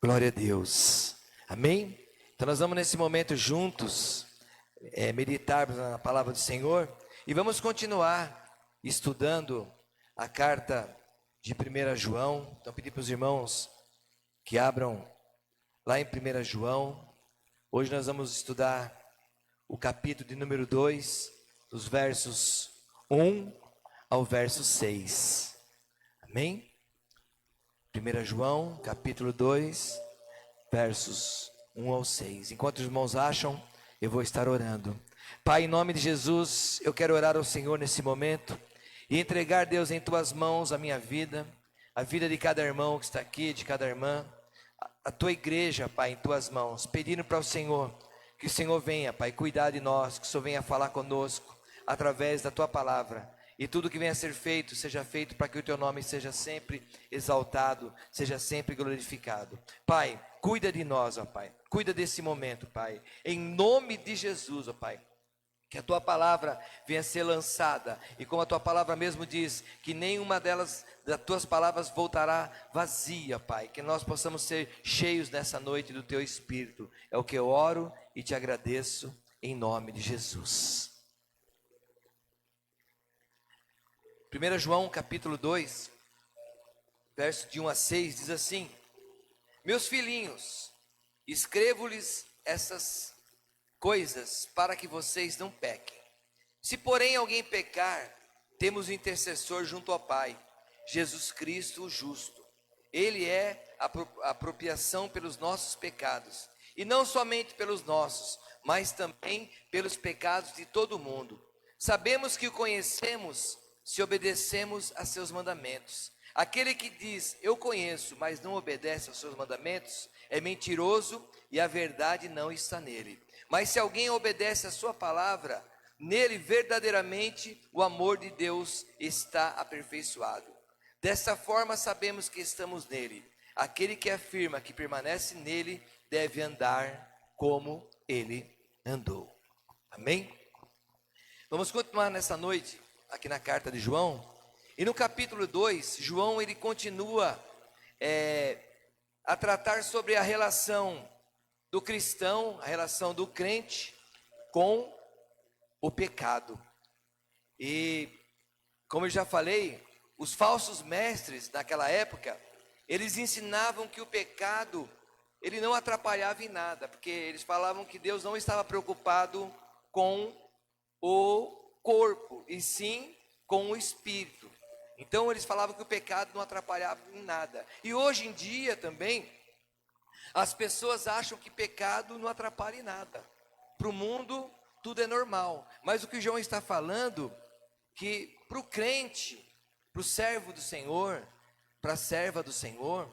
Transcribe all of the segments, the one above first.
Glória a Deus. Amém? Então nós vamos nesse momento juntos meditar na palavra do Senhor e vamos continuar estudando a carta de 1 João. Então pedir para os irmãos que abram lá em 1 João. Hoje nós vamos estudar o capítulo de número 2, dos versos 1 ao verso 6. Amém? 1 João, capítulo 2, versos 1 ao 6. Enquanto os irmãos acham, eu vou estar orando. Pai, em nome de Jesus, eu quero orar ao Senhor nesse momento e entregar, Deus, em Tuas mãos a minha vida, a vida de cada irmão que está aqui, de cada irmã, a Tua igreja, Pai, em Tuas mãos, pedindo para o Senhor, que o Senhor venha, Pai, cuidar de nós, que o Senhor venha falar conosco, através da Tua palavra. E tudo que venha a ser feito, seja feito para que o Teu nome seja sempre exaltado, seja sempre glorificado. Pai, cuida de nós, ó Pai. Cuida desse momento, Pai. Em nome de Jesus, ó Pai. Que a Tua palavra venha a ser lançada. E como a Tua palavra mesmo diz, que nenhuma delas, das Tuas palavras, voltará vazia, Pai. Que nós possamos ser cheios nessa noite do Teu Espírito. É o que eu oro e te agradeço em nome de Jesus. 1 João capítulo 2, verso de 1 a 6, diz assim: Meus filhinhos, escrevo-lhes essas coisas para que vocês não pequem. Se porém alguém pecar, temos um intercessor junto ao Pai, Jesus Cristo o justo. Ele é a apropriação pelos nossos pecados, e não somente pelos nossos, mas também pelos pecados de todo o mundo. Sabemos que o conhecemos se obedecemos a seus mandamentos. Aquele que diz, eu conheço, mas não obedece aos seus mandamentos, é mentiroso e a verdade não está nele. Mas se alguém obedece a sua palavra, nele verdadeiramente o amor de Deus está aperfeiçoado. Dessa forma sabemos que estamos nele. Aquele que afirma que permanece nele deve andar como ele andou. Amém? Vamos continuar nessa noite aqui na carta de João, e no capítulo 2, João ele continua a tratar sobre a relação do cristão, a relação do crente com o pecado. E como eu já falei, os falsos mestres naquela época, eles ensinavam que o pecado, ele não atrapalhava em nada, porque eles falavam que Deus não estava preocupado com o corpo, e sim com o espírito. Então eles falavam que o pecado não atrapalhava em nada. E hoje em dia também, as pessoas acham que pecado não atrapalha em nada. Para o mundo, tudo é normal. Mas o que João está falando, que para o crente, para o servo do Senhor, para a serva do Senhor,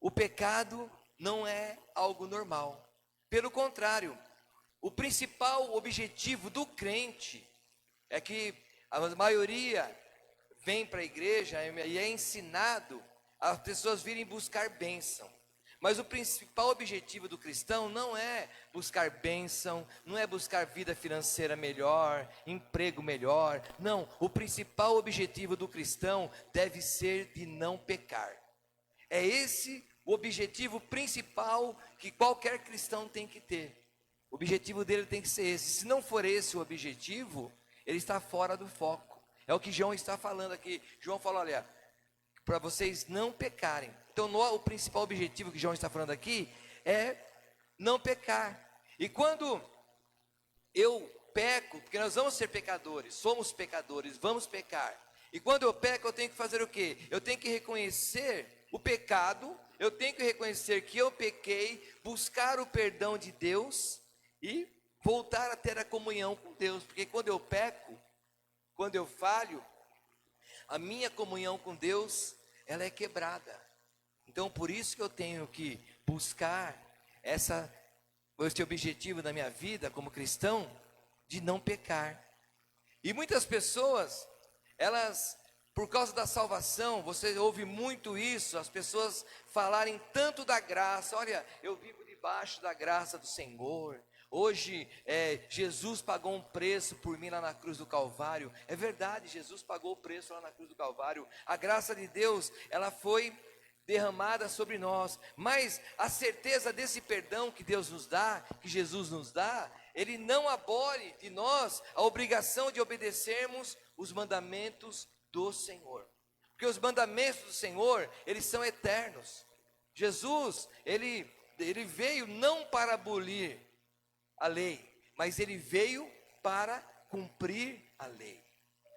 o pecado não é algo normal. Pelo contrário, o principal objetivo do crente é que a maioria vem para a igreja e é ensinado as pessoas virem buscar bênção. Mas o principal objetivo do cristão não é buscar bênção, não é buscar vida financeira melhor, emprego melhor. Não, o principal objetivo do cristão deve ser de não pecar. É esse o objetivo principal que qualquer cristão tem que ter. O objetivo dele tem que ser esse. Se não for esse o objetivo, ele está fora do foco. É o que João está falando aqui. João fala, olha, para vocês não pecarem. Então o principal objetivo que João está falando aqui é não pecar. E quando eu peco, porque nós vamos ser pecadores, somos pecadores, vamos pecar. E quando eu peco, eu tenho que fazer o quê? Eu tenho que reconhecer o pecado, eu tenho que reconhecer que eu pequei, buscar o perdão de Deus e voltar a ter a comunhão com Deus. Porque quando eu peco, quando eu falho, a minha comunhão com Deus, ela é quebrada. Então por isso que eu tenho que buscar esse objetivo da minha vida como cristão, de não pecar. E muitas pessoas, elas, por causa da salvação, você ouve muito isso, as pessoas falarem tanto da graça. Olha, eu vivo debaixo da graça do Senhor. Hoje Jesus pagou um preço por mim lá na cruz do Calvário. É verdade, Jesus pagou o preço lá na cruz do Calvário. A graça de Deus, ela foi derramada sobre nós, mas a certeza desse perdão que Deus nos dá, que Jesus nos dá, ele não abole de nós a obrigação de obedecermos os mandamentos do Senhor, porque os mandamentos do Senhor, eles são eternos. Jesus, ele veio não para abolir a lei, mas ele veio para cumprir a lei.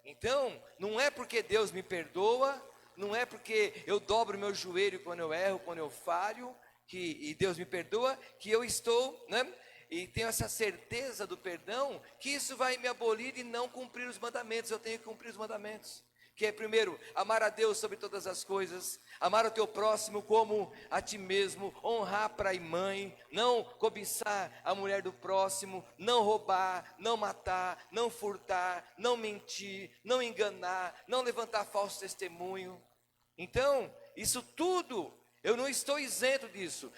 Então, não é porque Deus me perdoa, não é porque eu dobro meu joelho quando eu erro, quando eu falho, e Deus me perdoa, que eu estou, né, e tenho essa certeza do perdão, que isso vai me abolir de não cumprir os mandamentos. Eu tenho que cumprir os mandamentos, que é primeiro, amar a Deus sobre todas as coisas, amar o teu próximo como a ti mesmo, honrar pai e mãe, não cobiçar a mulher do próximo, não roubar, não matar, não furtar, não mentir, não enganar, não levantar falso testemunho. Então, isso tudo, eu não estou isento disso.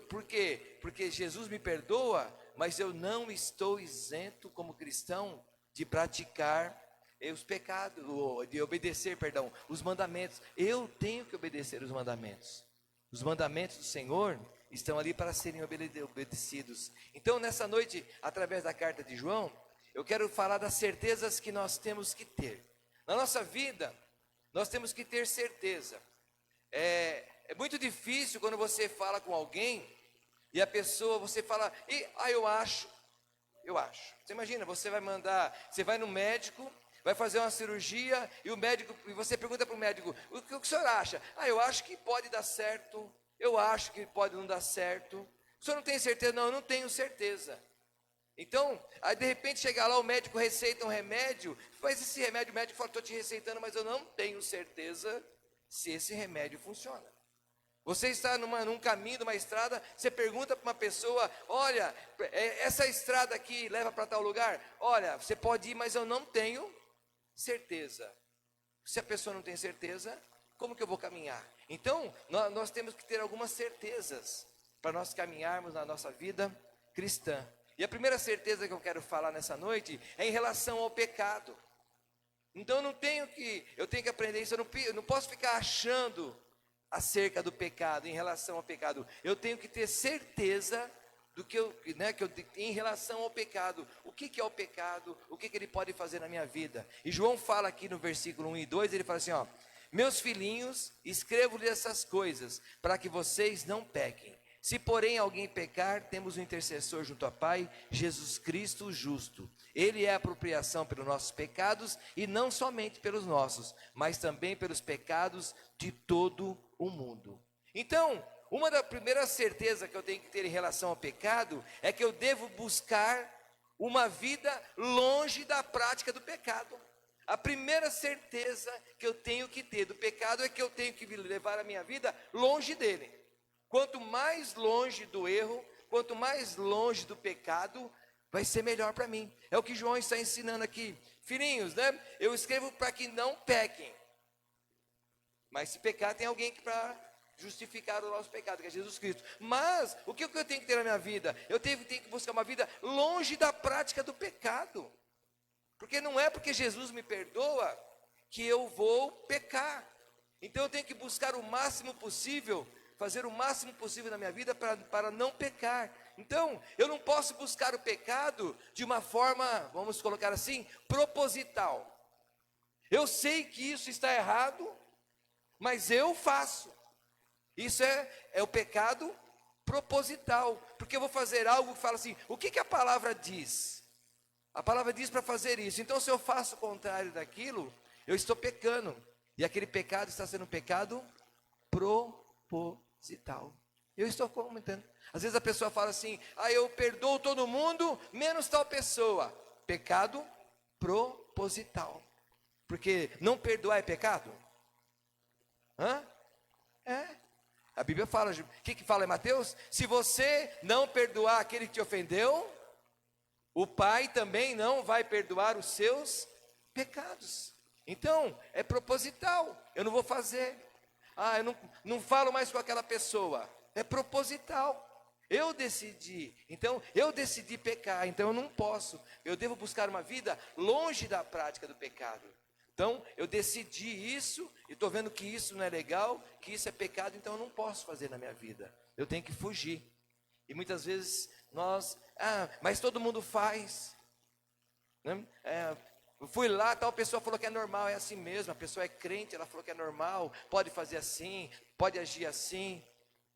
Por quê? Porque Jesus me perdoa, mas eu não estou isento como cristão de praticar os pecados, de obedecer, perdão, os mandamentos. Eu tenho que obedecer os mandamentos. Os mandamentos do Senhor estão ali para serem obedecidos. Então, nessa noite, através da carta de João, eu quero falar das certezas que nós temos que ter. Na nossa vida, nós temos que ter certeza. É muito difícil quando você fala com alguém e a pessoa, você fala, eu acho. Você imagina, você vai no médico, vai fazer uma cirurgia e você pergunta para o médico, o que o senhor acha? Eu acho que pode dar certo, eu acho que pode não dar certo. O senhor não tem certeza? Não, eu não tenho certeza. Então, aí de repente chega lá, o médico receita um remédio, mas esse remédio, o médico fala, estou te receitando, mas eu não tenho certeza se esse remédio funciona. Você está num caminho, numa estrada, você pergunta para uma pessoa, olha, essa estrada aqui leva para tal lugar? Olha, você pode ir, mas eu não tenho certeza. Se a pessoa não tem certeza, como que eu vou caminhar? Então, nós temos que ter algumas certezas para nós caminharmos na nossa vida cristã. E a primeira certeza que eu quero falar nessa noite é em relação ao pecado. Então eu tenho que aprender isso, eu não posso ficar achando acerca do pecado, em relação ao pecado. Eu tenho que ter certeza do que em relação ao pecado. O que é o pecado? O que ele pode fazer na minha vida? E João fala aqui no versículo 1 e 2, ele fala assim, meus filhinhos, escrevo-lhes essas coisas, para que vocês não pequem. Se porém alguém pecar, temos um intercessor junto ao Pai, Jesus Cristo o justo. Ele é a apropriação pelos nossos pecados, e não somente pelos nossos, mas também pelos pecados de todo o mundo. Então, uma das primeiras certezas que eu tenho que ter em relação ao pecado, é que eu devo buscar uma vida longe da prática do pecado. A primeira certeza que eu tenho que ter do pecado, é que eu tenho que levar a minha vida longe dele. Quanto mais longe do erro, quanto mais longe do pecado, vai ser melhor para mim. É o que João está ensinando aqui. Filhinhos, né? Eu escrevo para que não pequem. Mas se pecar, tem alguém para justificar o nosso pecado, que é Jesus Cristo. Mas, o que eu tenho que ter na minha vida? Eu tenho que buscar uma vida longe da prática do pecado. Porque não é porque Jesus me perdoa que eu vou pecar. Então eu tenho que buscar o máximo possível, fazer o máximo possível na minha vida para não pecar. Então, eu não posso buscar o pecado de uma forma, vamos colocar assim, proposital. Eu sei que isso está errado, mas eu faço. Isso é o pecado proposital, porque eu vou fazer algo que fala assim, o que a palavra diz? A palavra diz para fazer isso, então se eu faço o contrário daquilo, eu estou pecando, e aquele pecado está sendo um pecado proposital. Eu estou comentando. Às vezes a pessoa fala assim, eu perdoo todo mundo, menos tal pessoa. Pecado proposital. Porque não perdoar é pecado? A Bíblia fala, o que fala em Mateus? Se você não perdoar aquele que te ofendeu, o Pai também não vai perdoar os seus pecados. Então, é proposital, eu não vou fazer. Eu não falo mais com aquela pessoa. É proposital. Eu decidi pecar, então eu não posso. Eu devo buscar uma vida longe da prática do pecado. Então, eu decidi isso, e estou vendo que isso não é legal, que isso é pecado, então eu não posso fazer na minha vida. Eu tenho que fugir. E muitas vezes mas todo mundo faz. Né? Eu fui lá, tal pessoa falou que é normal, é assim mesmo. A pessoa é crente, ela falou que é normal, pode fazer assim, pode agir assim.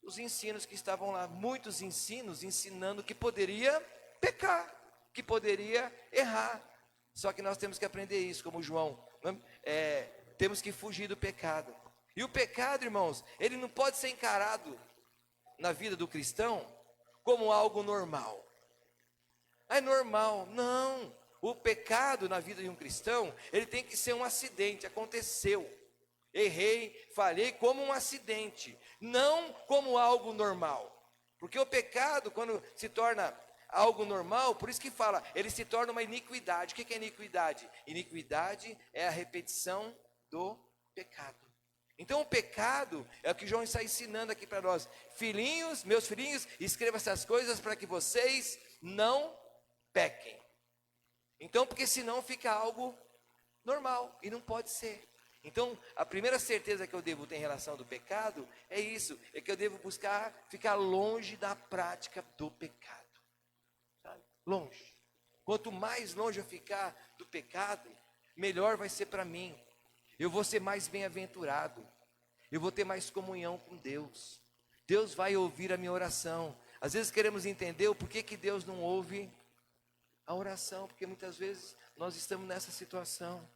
Os ensinos que estavam lá, muitos ensinos ensinando que poderia pecar, que poderia errar. Só que nós temos que aprender isso, como João. Temos que fugir do pecado. E o pecado, irmãos, ele não pode ser encarado na vida do cristão como algo normal. É normal, não. O pecado na vida de um cristão, ele tem que ser um acidente, aconteceu. Errei, falhei como um acidente, não como algo normal. Porque o pecado, quando se torna algo normal, por isso que fala, ele se torna uma iniquidade. O que é iniquidade? Iniquidade é a repetição do pecado. Então o pecado é o que João está ensinando aqui para nós. Filhinhos, meus filhinhos, escreva essas coisas para que vocês não pequem. Então, porque senão fica algo normal, e não pode ser. Então, a primeira certeza que eu devo ter em relação do pecado é isso, é que eu devo buscar ficar longe da prática do pecado. Sabe? Longe. Quanto mais longe eu ficar do pecado, melhor vai ser para mim. Eu vou ser mais bem-aventurado. Eu vou ter mais comunhão com Deus. Deus vai ouvir a minha oração. Às vezes queremos entender o porquê que Deus não ouve a oração, porque muitas vezes nós estamos nessa situação.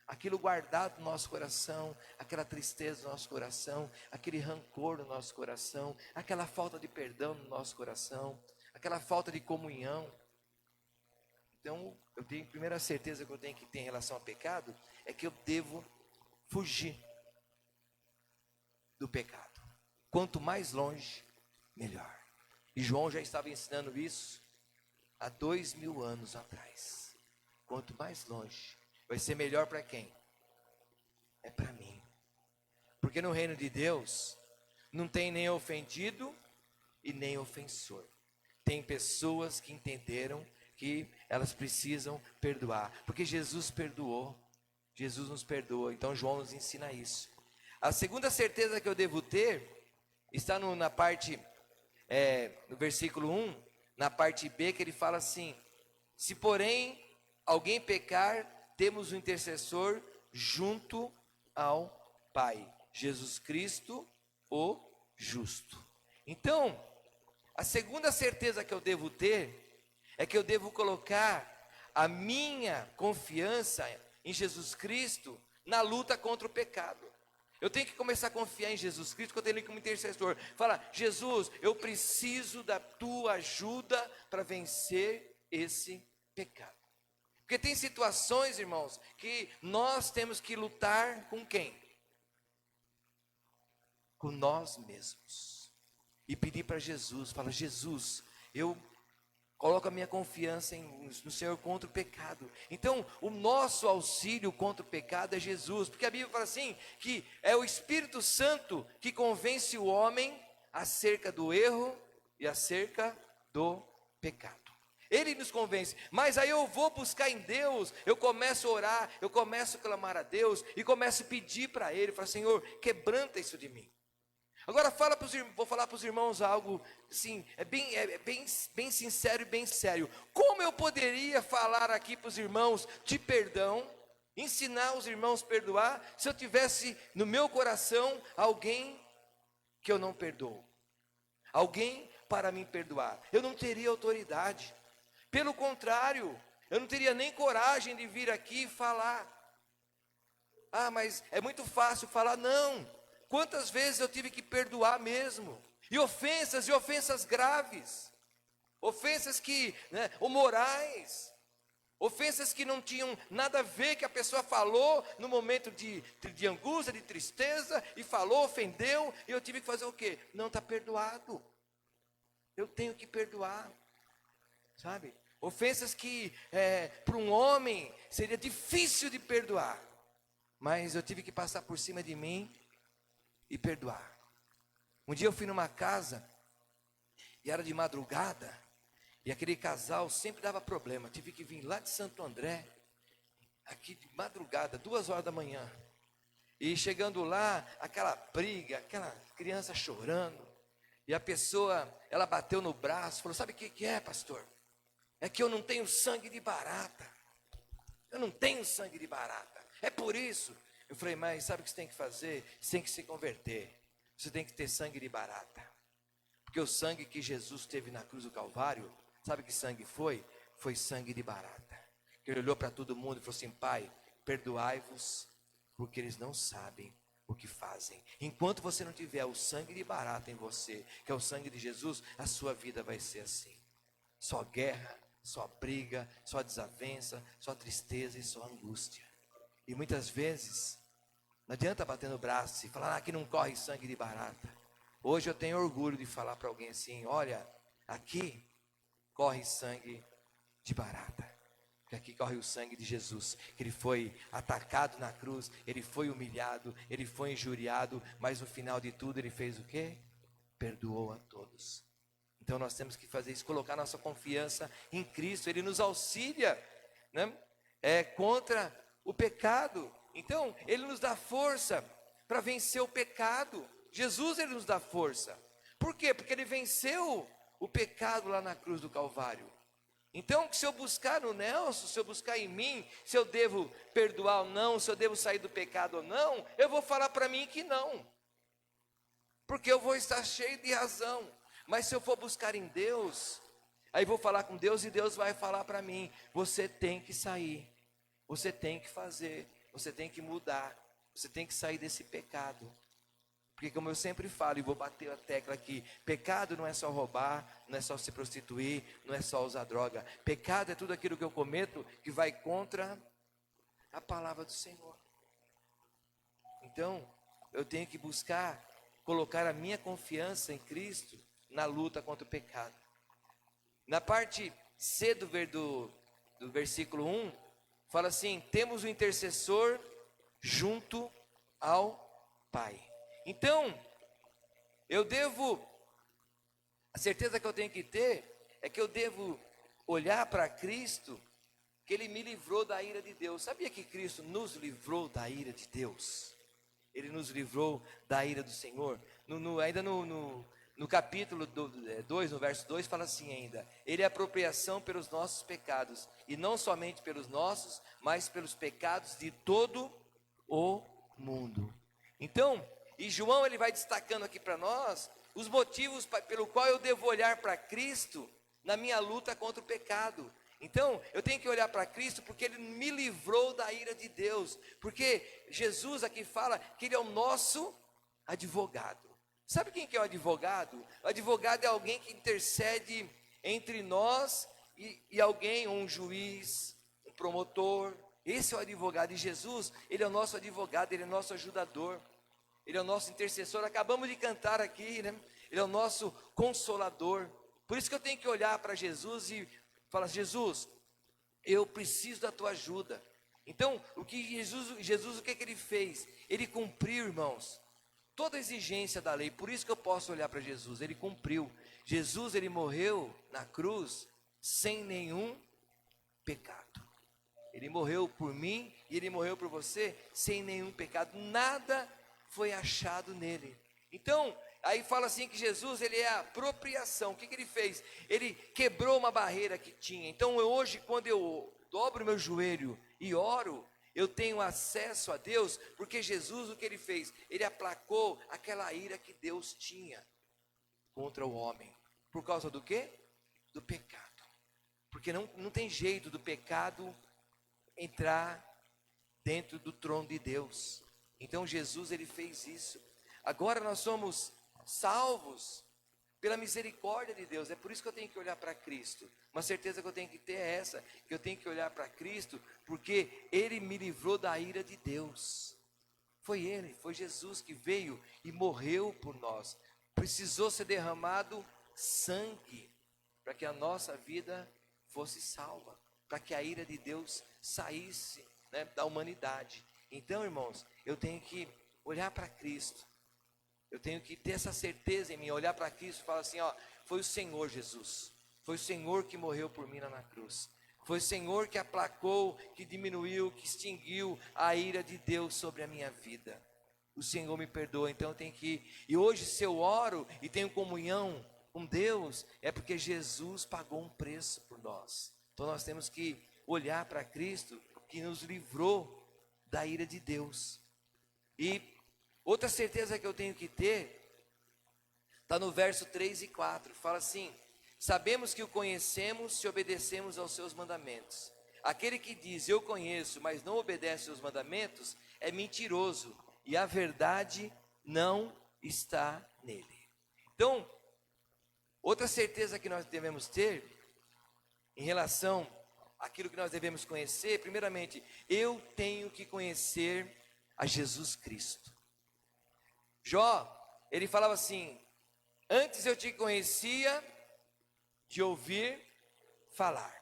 Aquilo guardado no nosso coração, aquela tristeza no nosso coração, aquele rancor no nosso coração, aquela falta de perdão no nosso coração, aquela falta de comunhão. Então, eu tenho a primeira certeza que eu tenho que ter em relação ao pecado, é que eu devo fugir do pecado. Quanto mais longe, melhor. E João já estava ensinando isso há 2000 anos atrás. Quanto mais longe, vai ser melhor para quem? É para mim. Porque no reino de Deus, não tem nem ofendido e nem ofensor. Tem pessoas que entenderam que elas precisam perdoar. Porque Jesus perdoou. Jesus nos perdoa. Então João nos ensina isso. A segunda certeza que eu devo ter, está na parte, no versículo 1, na parte B, que ele fala assim: se porém alguém pecar, temos um intercessor junto ao Pai, Jesus Cristo, o justo. Então, a segunda certeza que eu devo ter, é que eu devo colocar a minha confiança em Jesus Cristo na luta contra o pecado. Eu tenho que começar a confiar em Jesus Cristo, que eu tenho como intercessor. Fala: Jesus, eu preciso da tua ajuda para vencer esse pecado. Porque tem situações, irmãos, que nós temos que lutar com quem? Com nós mesmos. E pedir para Jesus, fala: Jesus, eu coloco a minha confiança no Senhor contra o pecado. Então, o nosso auxílio contra o pecado é Jesus. Porque a Bíblia fala assim, que é o Espírito Santo que convence o homem acerca do erro e acerca do pecado. Ele nos convence, mas aí eu vou buscar em Deus, eu começo a orar, eu começo a clamar a Deus, e começo a pedir para Ele, falo: Senhor, quebranta isso de mim. Agora vou falar para os irmãos algo assim, bem sincero e bem sério. Como eu poderia falar aqui para os irmãos de perdão, ensinar os irmãos a perdoar, se eu tivesse no meu coração alguém que eu não perdoo? Alguém para me perdoar? Eu não teria autoridade. Pelo contrário, eu não teria nem coragem de vir aqui e falar. Mas é muito fácil falar. Não. Quantas vezes eu tive que perdoar mesmo, e ofensas graves, ofensas que, ou morais, ofensas que não tinham nada a ver, que a pessoa falou no momento de angústia, de tristeza, e falou, ofendeu, e eu tive que fazer o quê? Não, está perdoado, eu tenho que perdoar, sabe? Ofensas que para um homem seria difícil de perdoar, mas eu tive que passar por cima de mim e perdoar. Um dia eu fui numa casa, e era de madrugada, e aquele casal sempre dava problema. Tive que vir lá de Santo André, aqui de madrugada, 2 horas da manhã. E chegando lá, aquela briga, aquela criança chorando. E a pessoa, ela bateu no braço, falou: sabe o que é, pastor? É que eu não tenho sangue de barata. Eu não tenho sangue de barata. É por isso. Eu falei: mas sabe o que você tem que fazer? Você tem que se converter. Você tem que ter sangue de barata. Porque o sangue que Jesus teve na cruz do Calvário, sabe que sangue foi? Foi sangue de barata. Ele olhou para todo mundo e falou assim: Pai, perdoai-vos, porque eles não sabem o que fazem. Enquanto você não tiver o sangue de barata em você, que é o sangue de Jesus, a sua vida vai ser assim. Só guerra, só briga, só desavença, só tristeza e só angústia. E muitas vezes, não adianta bater no braço e falar: que não corre sangue de barata. Hoje eu tenho orgulho de falar para alguém assim: olha, aqui corre sangue de barata. Porque aqui corre o sangue de Jesus. Ele foi atacado na cruz, ele foi humilhado, ele foi injuriado, mas no final de tudo ele fez o quê? Perdoou a todos. Então nós temos que fazer isso, colocar nossa confiança em Cristo. Ele nos auxilia, né? Contra o pecado. Então ele nos dá força para vencer o pecado. Jesus, ele nos dá força. Por quê? Porque ele venceu o pecado lá na cruz do Calvário. Então, se eu buscar no Nelson, se eu buscar em mim, se eu devo perdoar ou não, se eu devo sair do pecado ou não, eu vou falar para mim que não, porque eu vou estar cheio de razão. Mas se eu for buscar em Deus, aí vou falar com Deus e Deus vai falar para mim: você tem que sair, você tem que fazer, você tem que mudar, você tem que sair desse pecado. Porque como eu sempre falo, e vou bater a tecla aqui, pecado não é só roubar, não é só se prostituir, não é só usar droga. Pecado é tudo aquilo que eu cometo que vai contra a palavra do Senhor. Então, eu tenho que buscar colocar a minha confiança em Cristo na luta contra o pecado. Na parte C do versículo 1, fala assim: temos o intercessor junto ao Pai. Então, a certeza que eu tenho que ter é que eu devo olhar para Cristo, que Ele me livrou da ira de Deus. Sabia que Cristo nos livrou da ira de Deus? Ele nos livrou da ira do Senhor. Ainda no capítulo 2, no verso 2, fala assim ainda: Ele é apropriação pelos nossos pecados, e não somente pelos nossos, mas pelos pecados de todo o mundo. Então, e João ele vai destacando aqui para nós os motivos pelo qual eu devo olhar para Cristo na minha luta contra o pecado. Então, eu tenho que olhar para Cristo porque Ele me livrou da ira de Deus. Porque Jesus aqui fala que Ele é o nosso advogado. Sabe quem que é o advogado? O advogado é alguém que intercede entre nós e alguém, um juiz, um promotor. Esse é o advogado. E Jesus, Ele é o nosso advogado, Ele é o nosso ajudador. Ele é o nosso intercessor. Acabamos de cantar aqui, né? Ele é o nosso consolador. Por isso que eu tenho que olhar para Jesus e falar: Jesus, eu preciso da tua ajuda. Então, o que Jesus, o que ele fez? Ele cumpriu, irmãos, toda a exigência da lei. Por isso que eu posso olhar para Jesus. Ele cumpriu. Jesus, ele morreu na cruz sem nenhum pecado. Ele morreu por mim e ele morreu por você sem nenhum pecado. Nada foi achado nele. Então, aí fala assim que Jesus, ele é a apropriação. O que ele fez? Ele quebrou uma barreira que tinha. Então hoje, quando eu dobro meu joelho e oro, eu tenho acesso a Deus, porque Jesus, o que ele fez? Ele aplacou aquela ira que Deus tinha contra o homem. Por causa do quê? Do pecado. Porque não tem jeito do pecado entrar dentro do trono de Deus. Então Jesus, ele fez isso. Agora nós somos salvos pela misericórdia de Deus. É por isso que eu tenho que olhar para Cristo. Uma certeza que eu tenho que ter é essa, que eu tenho que olhar para Cristo, porque Ele me livrou da ira de Deus. Foi Jesus que veio e morreu por nós. Precisou ser derramado sangue para que a nossa vida fosse salva, para que a ira de Deus saísse, né, da humanidade. Então, irmãos, eu tenho que olhar para Cristo. Eu tenho que ter essa certeza em mim, olhar para Cristo e falar assim: ó, foi o Senhor Jesus, foi o Senhor que morreu por mim lá na cruz, Foi o Senhor que aplacou, que diminuiu, que extinguiu a ira de Deus sobre a minha vida. O Senhor me perdoa, então eu tenho que ir. E hoje, se eu oro e tenho comunhão com Deus, é porque Jesus pagou um preço por nós. Então nós temos que olhar para Cristo, que nos livrou da ira de Deus. E outra certeza que eu tenho que ter, está no verso 3 e 4, fala assim: sabemos que o conhecemos se obedecemos aos seus mandamentos. Aquele que diz eu conheço, mas não obedece aos mandamentos, é mentiroso, e a verdade não está nele. Então, outra certeza que nós devemos ter, em relação àquilo que nós devemos conhecer, primeiramente, eu tenho que conhecer a Jesus Cristo. Jó, ele falava assim: antes eu te conhecia de ouvir falar,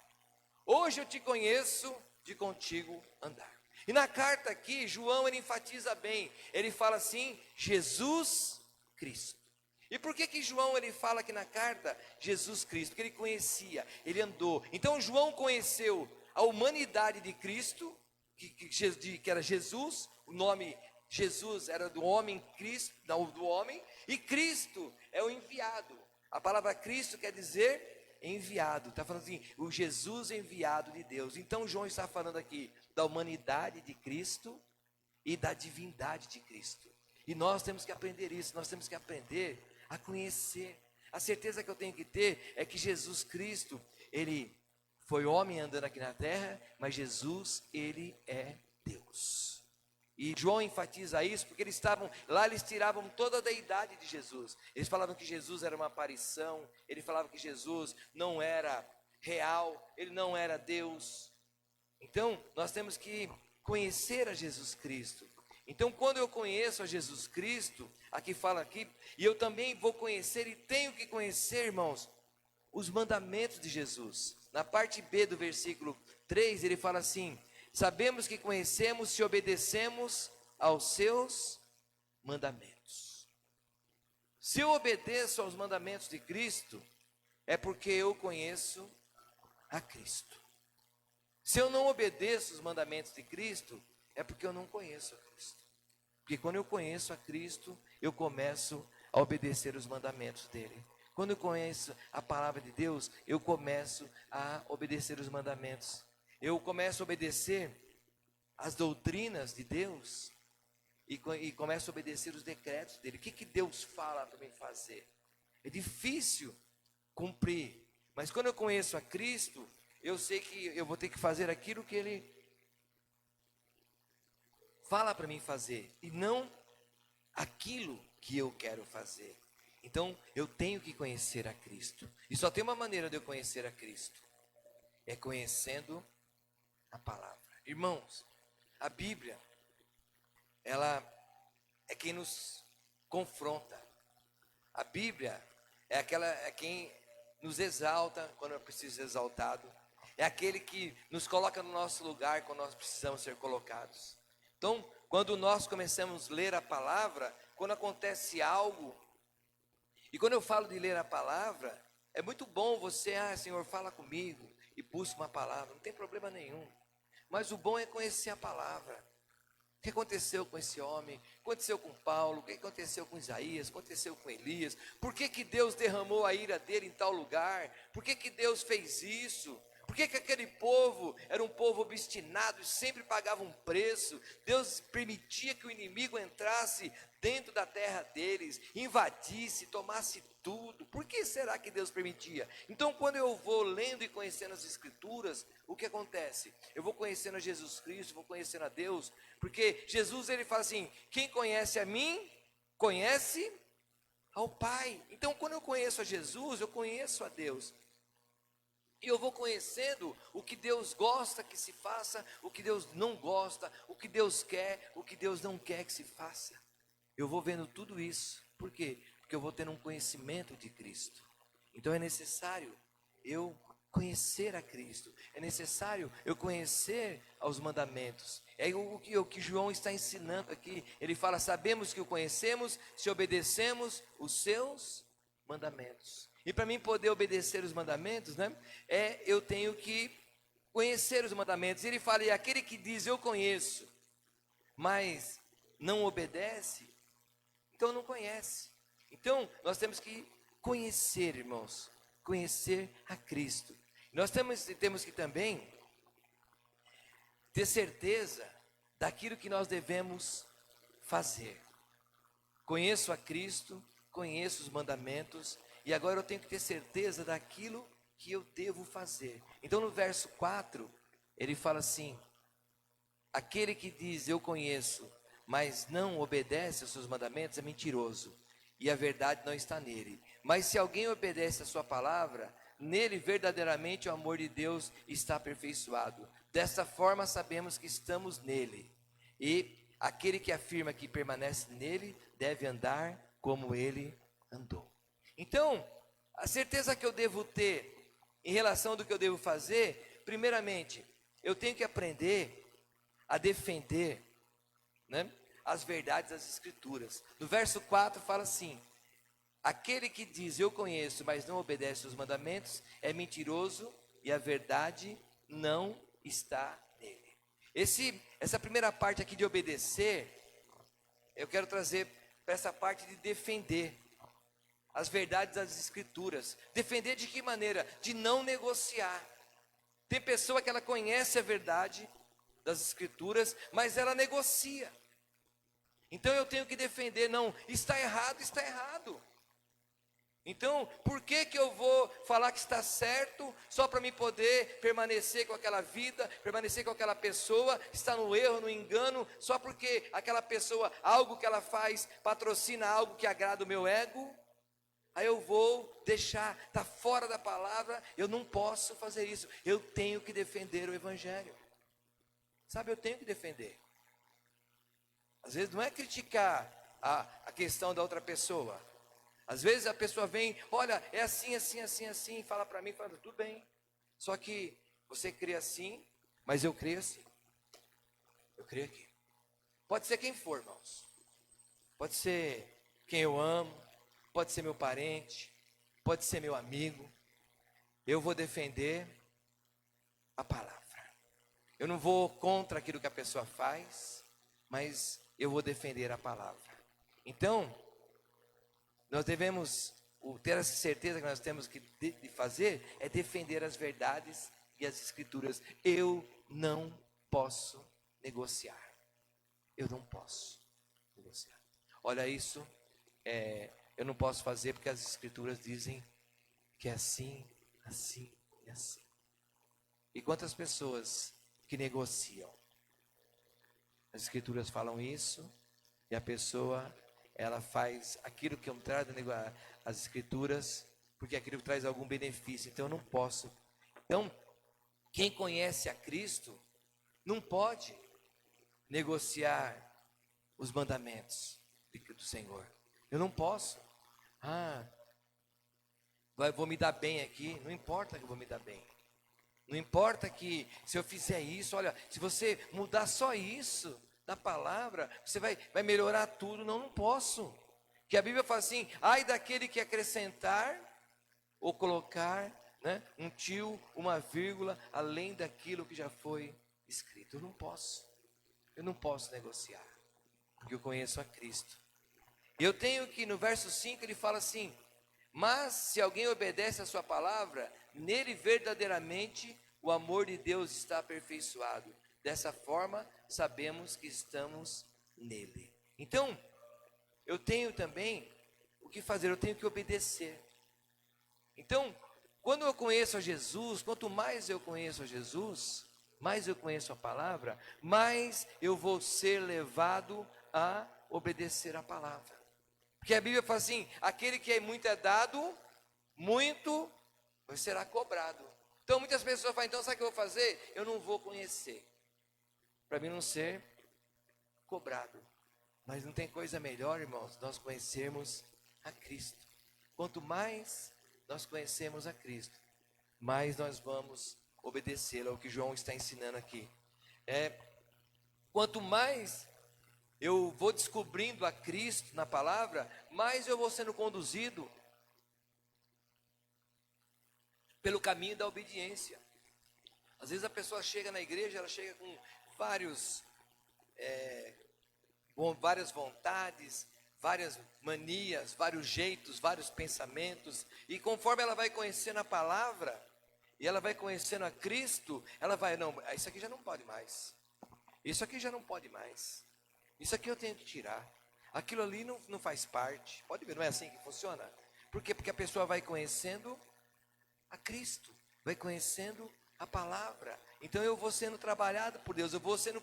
hoje eu te conheço de contigo andar. E na carta aqui, João, ele enfatiza bem, ele fala assim, Jesus Cristo. E por que João, ele fala aqui na carta, Jesus Cristo? Porque ele conhecia, ele andou. Então João conheceu a humanidade de Cristo, que era Jesus, o nome Jesus era do homem, Cristo, não, do homem, e Cristo é o enviado. A palavra Cristo quer dizer enviado, está falando assim, o Jesus enviado de Deus. Então João está falando aqui da humanidade de Cristo e da divindade de Cristo. E nós temos que aprender isso, nós temos que aprender a conhecer. A certeza que eu tenho que ter é que Jesus Cristo, ele foi homem andando aqui na terra, mas Jesus, ele é Deus. E João enfatiza isso porque eles tiravam toda a deidade de Jesus. Eles falavam que Jesus era uma aparição, eles falavam que Jesus não era real, ele não era Deus. Então, nós temos que conhecer a Jesus Cristo. Então, quando eu conheço a Jesus Cristo, aqui fala aqui, e eu também vou conhecer e tenho que conhecer, irmãos, os mandamentos de Jesus. Na parte B do versículo 3, ele fala assim: sabemos que conhecemos se obedecemos aos seus mandamentos. Se eu obedeço aos mandamentos de Cristo, é porque eu conheço a Cristo. Se eu não obedeço os mandamentos de Cristo, é porque eu não conheço a Cristo. Porque quando eu conheço a Cristo, eu começo a obedecer os mandamentos dele. Quando eu conheço a palavra de Deus, eu começo a obedecer os mandamentos. Eu começo a obedecer as doutrinas de Deus e começo a obedecer os decretos dele. O que Deus fala para mim fazer? É difícil cumprir, mas quando eu conheço a Cristo, eu sei que eu vou ter que fazer aquilo que ele fala para mim fazer e não aquilo que eu quero fazer. Então eu tenho que conhecer a Cristo. E só tem uma maneira de eu conhecer a Cristo: é conhecendo a palavra. Irmãos, a Bíblia, ela é quem nos confronta. A Bíblia é quem nos exalta quando eu preciso ser exaltado. É aquele que nos coloca no nosso lugar quando nós precisamos ser colocados. Então, quando nós começamos a ler a palavra, quando acontece algo, e quando eu falo de ler a palavra, é muito bom você, Senhor, fala comigo e busca uma palavra, não tem problema nenhum. Mas o bom é conhecer a palavra. O que aconteceu com esse homem? O que aconteceu com Paulo? O que aconteceu com Isaías? O que aconteceu com Elias? Por que Deus derramou a ira dele em tal lugar? Por que Deus fez isso? Por que aquele povo era um povo obstinado e sempre pagava um preço? Deus permitia que o inimigo entrasse dentro da terra deles, invadisse, tomasse tudo. Por que será que Deus permitia? Então, quando eu vou lendo e conhecendo as Escrituras, o que acontece? Eu vou conhecendo a Jesus Cristo, vou conhecendo a Deus, porque Jesus, ele fala assim: quem conhece a mim, conhece ao Pai. Então, quando eu conheço a Jesus, eu conheço a Deus. E eu vou conhecendo o que Deus gosta que se faça, o que Deus não gosta, o que Deus quer, o que Deus não quer que se faça. Eu vou vendo tudo isso. Por quê? Porque eu vou tendo um conhecimento de Cristo. Então é necessário eu conhecer a Cristo. É necessário eu conhecer aos mandamentos. É o que João está ensinando aqui. Ele fala: sabemos que o conhecemos se obedecemos os seus mandamentos. E para mim poder obedecer os mandamentos, eu tenho que conhecer os mandamentos. Ele fala, e aquele que diz eu conheço, mas não obedece, então não conhece. Então nós temos que conhecer, irmãos, conhecer a Cristo. Nós temos que também ter certeza daquilo que nós devemos fazer. Conheço a Cristo, conheço os mandamentos, e agora eu tenho que ter certeza daquilo que eu devo fazer. Então no verso 4, ele fala assim: aquele que diz eu conheço, mas não obedece aos seus mandamentos é mentiroso, e a verdade não está nele. Mas se alguém obedece a sua palavra, nele verdadeiramente o amor de Deus está aperfeiçoado. Dessa forma sabemos que estamos nele, e aquele que afirma que permanece nele deve andar como ele andou. Então, a certeza que eu devo ter em relação do que eu devo fazer, primeiramente, eu tenho que aprender a defender, né, as verdades das Escrituras. No verso 4 fala assim: aquele que diz eu conheço, mas não obedece aos mandamentos, é mentiroso e a verdade não está nele. Essa primeira parte aqui de obedecer, eu quero trazer para essa parte de defender as verdades das Escrituras. Defender de que maneira? De não negociar. Tem pessoa que ela conhece a verdade das Escrituras, mas ela negocia. Então eu tenho que defender, não, está errado, está errado. Então, por que eu vou falar que está certo, só para me poder permanecer com aquela vida, permanecer com aquela pessoa, está no erro, no engano, só porque aquela pessoa, algo que ela faz, patrocina algo que agrada o meu ego? Aí eu vou deixar, está fora da palavra, eu não posso fazer isso, eu tenho que defender o Evangelho. Sabe, eu tenho que defender. Às vezes não é criticar a questão da outra pessoa. Às vezes a pessoa vem, olha, é assim, assim, assim, assim, fala para mim, fala, tudo bem. Só que você crê assim, mas eu creio assim. Eu creio aqui. Pode ser quem for, irmãos. Pode ser quem eu amo, pode ser meu parente, pode ser meu amigo. Eu vou defender a palavra. Eu não vou contra aquilo que a pessoa faz, mas eu vou defender a palavra. Então, nós devemos ter essa certeza que nós temos que de fazer, é defender as verdades e as Escrituras. Eu não posso negociar. Eu não posso negociar. Olha isso, eu não posso fazer porque as Escrituras dizem que é assim, assim e assim. E quantas pessoas que negociam? As Escrituras falam isso e a pessoa, ela faz aquilo que contrário às Escrituras, porque aquilo traz algum benefício. Então eu não posso. Então, quem conhece a Cristo não pode negociar os mandamentos do Senhor. Eu não posso. Vou me dar bem aqui. Não importa que eu vou me dar bem. Não importa que se eu fizer isso, olha, se você mudar só isso da palavra, você vai melhorar tudo. Não, não posso. Que a Bíblia fala assim: ai daquele que acrescentar ou colocar, né, um tio, uma vírgula, além daquilo que já foi escrito. Eu não posso negociar, porque eu conheço a Cristo. Eu tenho que, no verso 5 ele fala assim: mas se alguém obedece a sua palavra, nele verdadeiramente o amor de Deus está aperfeiçoado. Dessa forma sabemos que estamos nele. Então, eu tenho também o que fazer, eu tenho que obedecer. Então, quando eu conheço a Jesus, quanto mais eu conheço a Jesus, mais eu conheço a palavra, mais eu vou ser levado a obedecer a palavra. Porque a Bíblia fala assim: aquele que muito é dado, muito será cobrado. Então muitas pessoas falam: então sabe o que eu vou fazer? Eu não vou conhecer, para mim não ser cobrado. Mas não tem coisa melhor, irmãos, nós conhecermos a Cristo. Quanto mais nós conhecemos a Cristo, mais nós vamos obedecê-lo. É o que João está ensinando aqui. Quanto mais eu vou descobrindo a Cristo na palavra, mais eu vou sendo conduzido pelo caminho da obediência. Às vezes a pessoa chega na igreja, ela chega com várias vontades, várias manias, vários jeitos, vários pensamentos, e conforme ela vai conhecendo a palavra, e ela vai conhecendo a Cristo, ela vai, não, isso aqui já não pode mais, isso aqui já não pode mais, isso aqui eu tenho que tirar, aquilo ali não faz parte, pode ver, não é assim que funciona? Por quê? Porque a pessoa vai conhecendo a Cristo, vai conhecendo a palavra. Então eu vou sendo trabalhado por Deus, eu vou sendo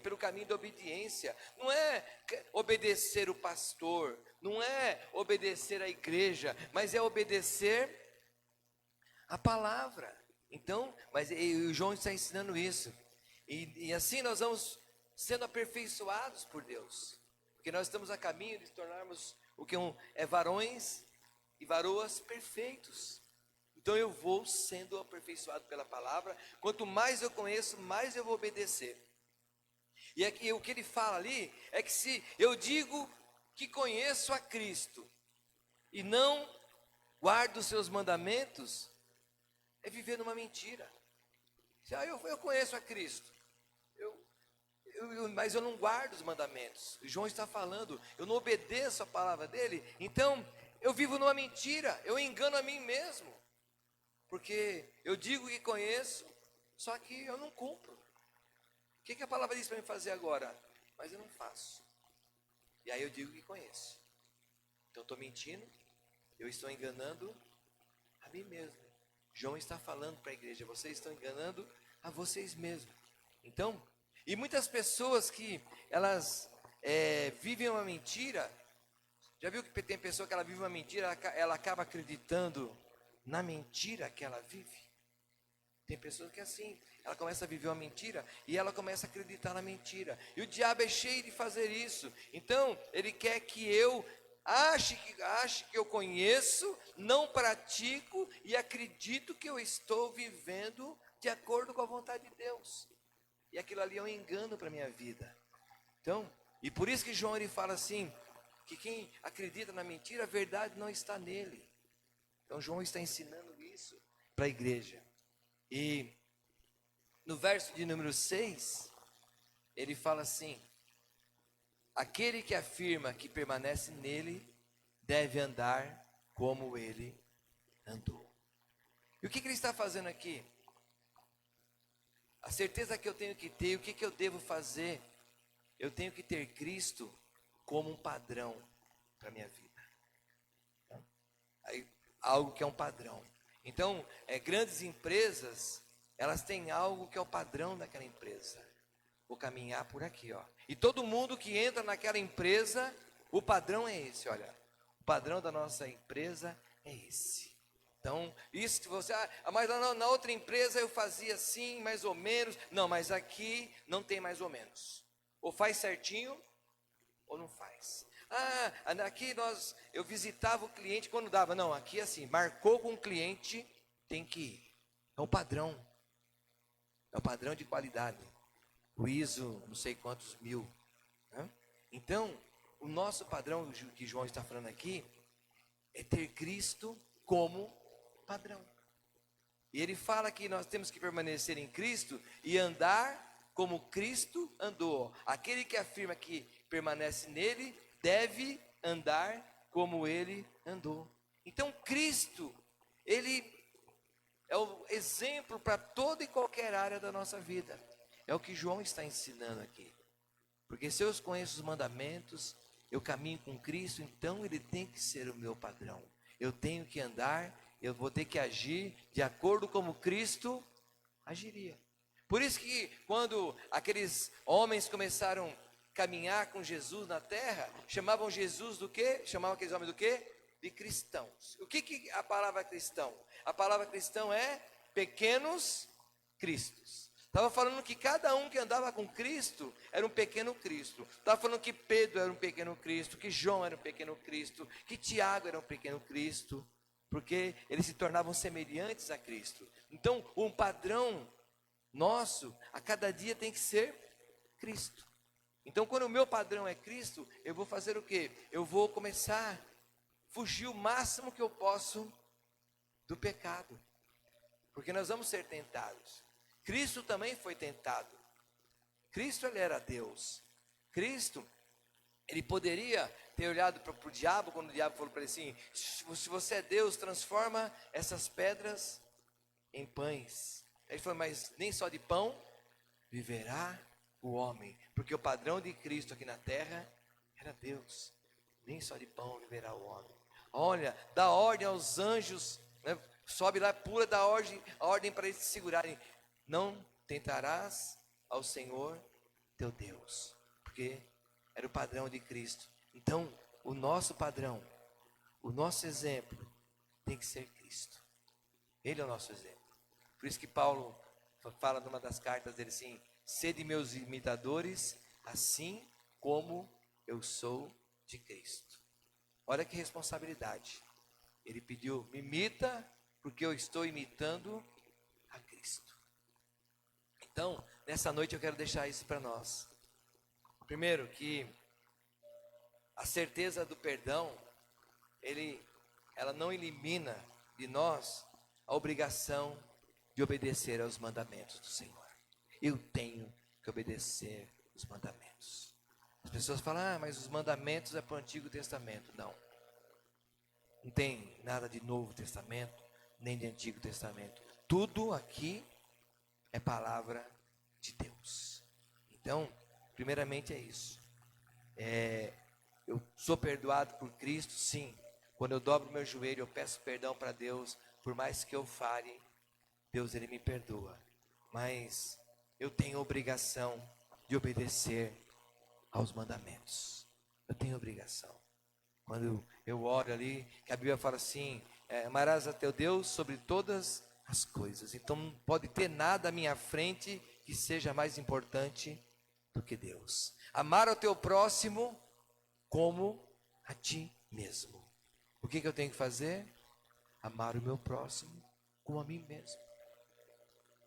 pelo caminho da obediência. Não é obedecer o pastor, não é obedecer a igreja, mas é obedecer a palavra. Então, mas o João está ensinando isso. E assim nós vamos sendo aperfeiçoados por Deus. Porque nós estamos a caminho de tornarmos o que é varões e varoas perfeitos. Então eu vou sendo aperfeiçoado pela palavra. Quanto mais eu conheço, mais eu vou obedecer. E aqui, o que ele fala ali é que se eu digo que conheço a Cristo e não guardo os seus mandamentos, é viver numa mentira. Eu conheço a Cristo, mas eu não guardo os mandamentos. O João está falando, eu não obedeço a palavra dele, então eu vivo numa mentira, eu engano a mim mesmo. Porque eu digo que conheço, só que eu não cumpro. O que a palavra diz para me fazer agora? Mas eu não faço. E aí eu digo que conheço. Então eu estou mentindo, eu estou enganando a mim mesmo. João está falando para a igreja, vocês estão enganando a vocês mesmos. Então, e muitas pessoas que elas vivem uma mentira, já viu que tem pessoa que ela vive uma mentira, ela acaba acreditando na mentira que ela vive? Tem pessoas que é assim, ela começa a viver uma mentira e ela começa a acreditar na mentira. E o diabo é cheio de fazer isso. Então, ele quer que eu ache que eu conheço, não pratico e acredito que eu estou vivendo de acordo com a vontade de Deus. E aquilo ali é um engano para a minha vida. Então, e por isso que João ele fala assim, que quem acredita na mentira, a verdade não está nele. Então João está ensinando isso para a igreja. E no verso de número 6, ele fala assim: aquele que afirma que permanece nele, deve andar como ele andou. E o que ele está fazendo aqui? A certeza que eu tenho que ter, o que eu devo fazer? Eu tenho que ter Cristo como um padrão para a minha vida. Aí, algo que é um padrão. Então, grandes empresas, elas têm algo que é o padrão daquela empresa. Vou caminhar por aqui, ó. E todo mundo que entra naquela empresa, o padrão é esse, olha. O padrão da nossa empresa é esse. Então, isso que você, mas na outra empresa eu fazia assim, mais ou menos. Não, mas aqui não tem mais ou menos. Ou faz certinho, ou não faz. Aqui eu visitava o cliente quando dava. Não, aqui assim, marcou com o cliente, tem que ir. É o padrão. É o padrão de qualidade. O ISO, não sei quantos mil. Né? Então, o nosso padrão que João está falando aqui é ter Cristo como padrão. E ele fala que nós temos que permanecer em Cristo e andar como Cristo andou. Aquele que afirma que permanece nele deve andar como ele andou. Então Cristo, ele é o exemplo para toda e qualquer área da nossa vida. É o que João está ensinando aqui. Porque se eu conheço os mandamentos, eu caminho com Cristo, então ele tem que ser o meu padrão. Eu tenho que andar, eu vou ter que agir de acordo como Cristo agiria. Por isso que quando aqueles homens começaram a caminhar com Jesus na terra, chamavam Jesus do quê? Chamavam aqueles homens do quê? De cristãos. O que a palavra cristão? A palavra cristão é pequenos cristos. Estava falando que cada um que andava com Cristo era um pequeno Cristo. Estava falando que Pedro era um pequeno Cristo, que João era um pequeno Cristo, que Tiago era um pequeno Cristo, porque eles se tornavam semelhantes a Cristo. Então, um padrão nosso, a cada dia tem que ser Cristo. Então, quando o meu padrão é Cristo, eu vou fazer o quê? Eu vou começar a fugir o máximo que eu posso do pecado. Porque nós vamos ser tentados. Cristo também foi tentado. Cristo, ele era Deus. Cristo, ele poderia ter olhado para o diabo, quando o diabo falou para ele assim: se você é Deus, transforma essas pedras em pães. Ele falou: mas nem só de pão viverá o homem, porque o padrão de Cristo aqui na terra era Deus. Nem só de pão viverá o homem. Olha, dá ordem aos anjos, né? Sobe lá, pula, dá ordem para eles se segurarem. Não tentarás ao Senhor teu Deus, porque era o padrão de Cristo. Então, o nosso padrão, o nosso exemplo tem que ser Cristo. Ele é o nosso exemplo. Por isso que Paulo fala numa das cartas dele assim: sede meus imitadores, assim como eu sou de Cristo. Olha que responsabilidade. Ele pediu: me imita, porque eu estou imitando a Cristo. Então, nessa noite eu quero deixar isso para nós. Primeiro, que a certeza do perdão, ela não elimina de nós a obrigação de obedecer aos mandamentos do Senhor. Eu tenho que obedecer os mandamentos. As pessoas falam: ah, mas os mandamentos é para o Antigo Testamento. Não. Não tem nada de Novo Testamento, nem de Antigo Testamento. Tudo aqui é palavra de Deus. Então, primeiramente é isso. Eu sou perdoado por Cristo, sim. Quando eu dobro meu joelho, eu peço perdão para Deus. Por mais que eu fale, Deus, ele me perdoa. Mas eu tenho obrigação de obedecer aos mandamentos. Eu tenho obrigação. Quando eu oro ali, que a Bíblia fala assim: amarás a teu Deus sobre todas as coisas. Então não pode ter nada à minha frente que seja mais importante do que Deus. Amar o teu próximo como a ti mesmo. O que eu tenho que fazer? Amar o meu próximo como a mim mesmo.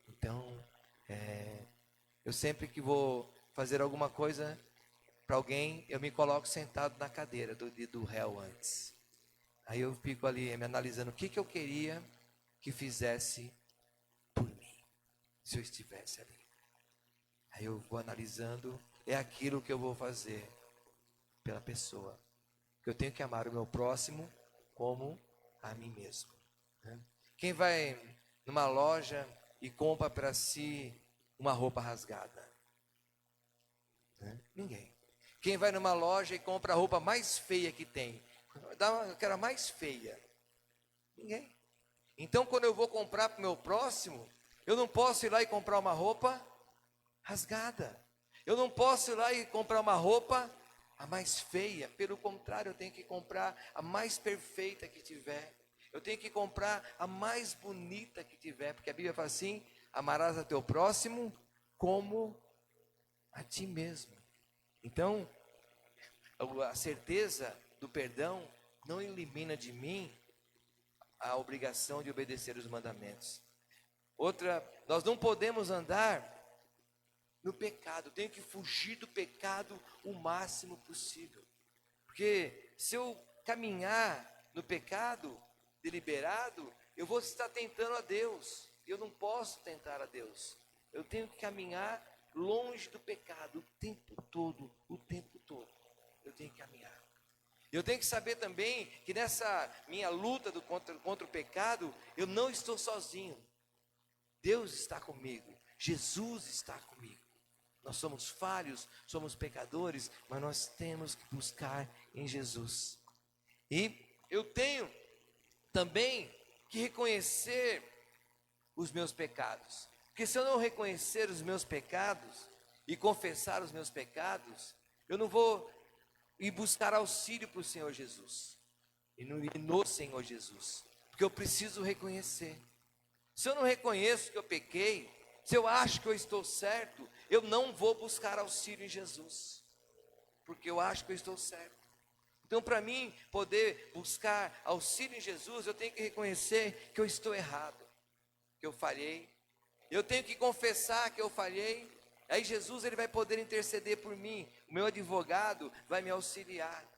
Então, eu sempre que vou fazer alguma coisa para alguém, eu me coloco sentado na cadeira do réu antes. Aí eu fico ali me analisando o que eu queria que fizesse por mim, se eu estivesse ali. Aí eu vou analisando, é aquilo que eu vou fazer pela pessoa. Eu tenho que amar o meu próximo como a mim mesmo. Né? Quem vai numa loja e compra para si uma roupa rasgada? Né? Ninguém. Quem vai numa loja e compra a roupa mais feia que tem? Eu quero a mais feia. Ninguém. Então, quando eu vou comprar para o meu próximo, eu não posso ir lá e comprar uma roupa rasgada. Eu não posso ir lá e comprar uma roupa a mais feia. Pelo contrário, eu tenho que comprar a mais perfeita que tiver. Eu tenho que comprar a mais bonita que tiver. Porque a Bíblia fala assim: amarás a teu próximo como a ti mesmo. Então, a certeza do perdão não elimina de mim a obrigação de obedecer os mandamentos. Outra, nós não podemos andar no pecado. Eu tenho que fugir do pecado o máximo possível. Porque se eu caminhar no pecado deliberado, eu vou estar tentando a Deus. Eu não posso tentar a Deus. Eu tenho que caminhar longe do pecado o tempo todo, o tempo todo. Eu tenho que caminhar. Eu tenho que saber também que nessa minha luta contra o pecado, eu não estou sozinho. Deus está comigo. Jesus está comigo. Nós somos falhos, somos pecadores, mas nós temos que buscar em Jesus. E eu tenho também que reconhecer os meus pecados. Porque se eu não reconhecer os meus pecados e confessar os meus pecados, eu não vou ir buscar auxílio para o Senhor Jesus. E no Senhor Jesus. Porque eu preciso reconhecer. Se eu não reconheço que eu pequei, se eu acho que eu estou certo, eu não vou buscar auxílio em Jesus. Porque eu acho que eu estou certo. Então, para mim poder buscar auxílio em Jesus, eu tenho que reconhecer que eu estou errado, que eu falhei. Eu tenho que confessar que eu falhei. Aí Jesus, ele vai poder interceder por mim. O meu advogado vai me auxiliar.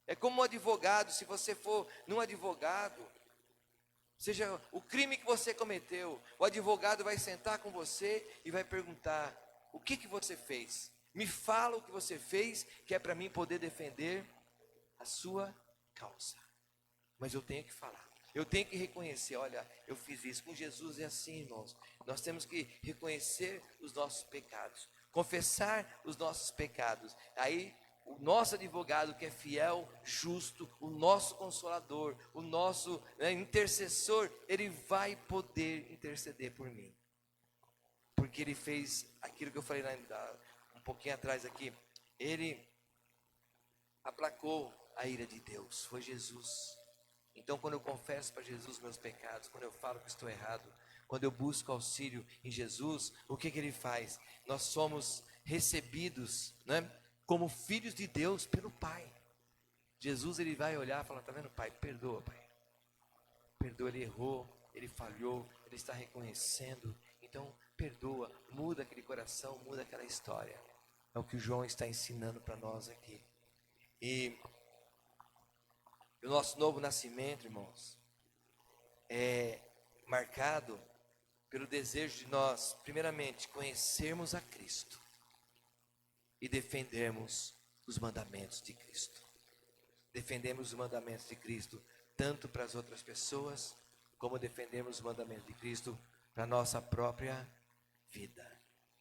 É como um advogado, se você for num advogado, seja o crime que você cometeu, o advogado vai sentar com você e vai perguntar: o que você fez? Me fala o que você fez, que é para mim poder defender a sua causa. Mas eu tenho que falar, eu tenho que reconhecer: olha, eu fiz isso. Com Jesus é assim, irmãos. Nós temos que reconhecer os nossos pecados, confessar os nossos pecados. Aí o nosso advogado, que é fiel, justo, o nosso consolador, o nosso intercessor, ele vai poder interceder por mim, porque ele fez aquilo que eu falei um pouquinho atrás aqui. Ele aplacou a ira de Deus, foi Jesus. Então, quando eu confesso para Jesus meus pecados, quando eu falo que estou errado, quando eu busco auxílio em Jesus, o que ele faz? Nós somos recebidos, né, como filhos de Deus pelo Pai. Jesus, ele vai olhar e falar: está vendo, Pai? Perdoa, Pai. Perdoa, ele errou, ele falhou, ele está reconhecendo. Então, perdoa, muda aquele coração, muda aquela história. É o que o João está ensinando para nós aqui. E o nosso novo nascimento, irmãos, é marcado pelo desejo de nós, primeiramente, conhecermos a Cristo e defendermos os mandamentos de Cristo. Defendemos os mandamentos de Cristo tanto para as outras pessoas, como defendemos os mandamentos de Cristo para a nossa própria vida.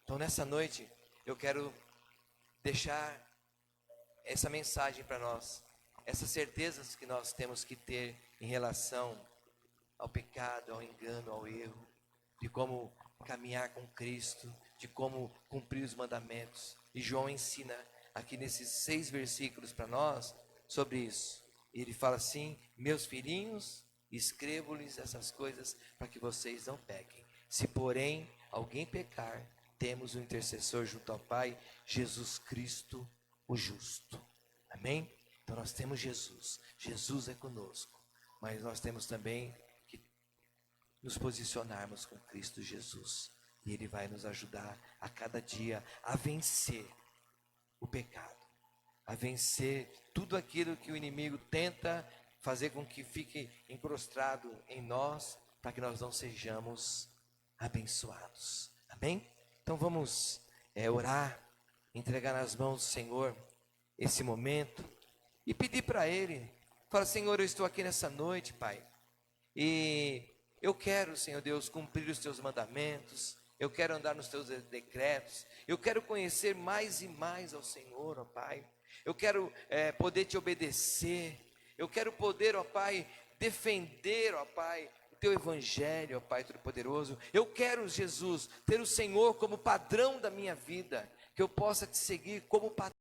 Então, nessa noite, eu quero deixar essa mensagem para nós, essas certezas que nós temos que ter em relação ao pecado, ao engano, ao erro, de como caminhar com Cristo, de como cumprir os mandamentos. E João ensina aqui nesses 6 versículos para nós sobre isso. Ele fala assim: meus filhinhos, escrevo-lhes essas coisas para que vocês não pequem. Se porém alguém pecar, temos um intercessor junto ao Pai, Jesus Cristo, o justo. Amém? Então nós temos Jesus, Jesus é conosco, mas nós temos também que nos posicionarmos com Cristo Jesus, e Ele vai nos ajudar a cada dia a vencer o pecado, a vencer tudo aquilo que o inimigo tenta fazer com que fique incrustado em nós, para que nós não sejamos abençoados. Amém? Então vamos orar, entregar nas mãos do Senhor esse momento e pedir para Ele. Fala: Senhor, eu estou aqui nessa noite, Pai, e eu quero, Senhor Deus, cumprir os Teus mandamentos, eu quero andar nos Teus decretos, eu quero conhecer mais e mais ao Senhor, ó Pai, eu quero poder Te obedecer, eu quero poder, ó Pai, defender, ó Pai, o Teu Evangelho, ó Pai Todo-Poderoso. Eu quero, Jesus, ter o Senhor como padrão da minha vida, que eu possa Te seguir como padrão